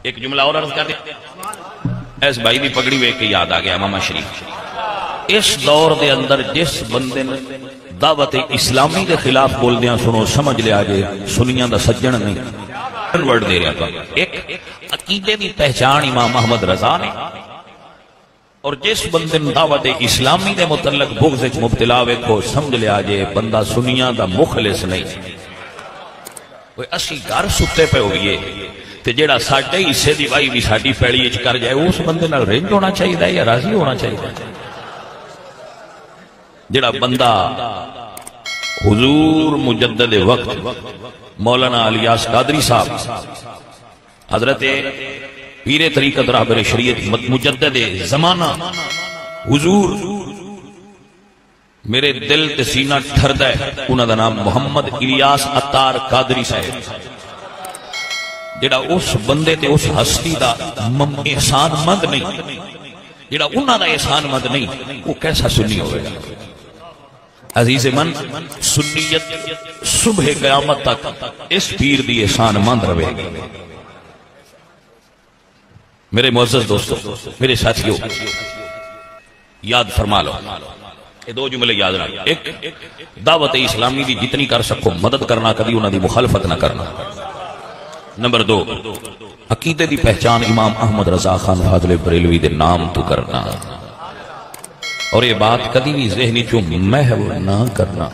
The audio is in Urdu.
ایک جملہ اور عرض کر دیں، اس بھائی دی پگڑی ویکھ کے یاد آ گیا امام شریف۔ اس دور دے اندر جس بندے نے دعوت اسلامی کے خلاف بول دیاں سنو سمجھ لیا جے سنیاں دا سجن نہیں ورڈ دے رہا تھا۔ ایک عقیدے دی پہچان امام احمد رضا نے، اور جس بندے نے دعوت اسلامی دے متعلق بغض وچ مبتلا ویکھو سمجھ لیا جے بندہ سنیاں دا مخلص نہیں۔ کوئی اسی گھر ستے پہ ہوئیے تے جیڑا ساڈے حصے دی وائی بھی ساڈی پیڑی وچ کر جائے اس بندے نال رنج ہونا چاہیے یا راضی ہونا چاہیے؟ جڑا بندہ حضور مجدد وقت مولانا الیاس قادری صاحب حضرت پیر طریقت رہبر شریعت مجدد زمانہ حضور میرے دل تے سینہ ٹھردا ہے، انہاں دا نام محمد الیاس عطار قادری صاحب، جڑا اس بندے تے اس ہستی دا احسان مند نہیں، جڑا انہاں دا احسان مند نہیں، وہ کیسا سنی ہوئے گا؟ عزیز من سنیت صبح قیامت تک اس پیر دی احسان مند رہے گی۔ میرے معزز دوستو، میرے ساتھیوں، یاد فرما لو یہ دو جملے یاد رکھ۔ ایک، دعوت اسلامی دی جتنی کر سکو مدد کرنا، کبھی انہاں دی مخالفت نہ کرنا۔ نمبر دو، عقیدے دی پہچان امام احمد رضا خان فاضل بریلوی دے نام تو کرنا، اور یہ بات کدی بھی ذہنی چوں محو نہ کرنا۔